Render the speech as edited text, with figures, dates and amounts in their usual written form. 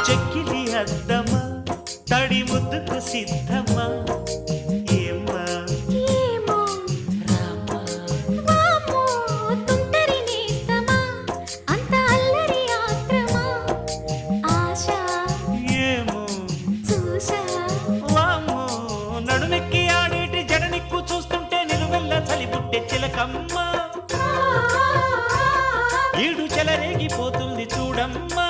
చెక్కిలి అద్దమా తడి ముద్దుకు సిద్ధమా ఏమ్మా ఏమో రామ్మా వామ్మో తుంటరి నేస్తమా అంత అల్లరి ఆత్రమా ఆశ ఏమో చూశా వామ్మో నడుమెక్కి ఆడేటి జడనిక్కు చూస్తుంటే నిలువెల్ల చలిబుట్టే చిలకమ్మ ఈడు చెలరేగిపోతుంది చూడమ్మా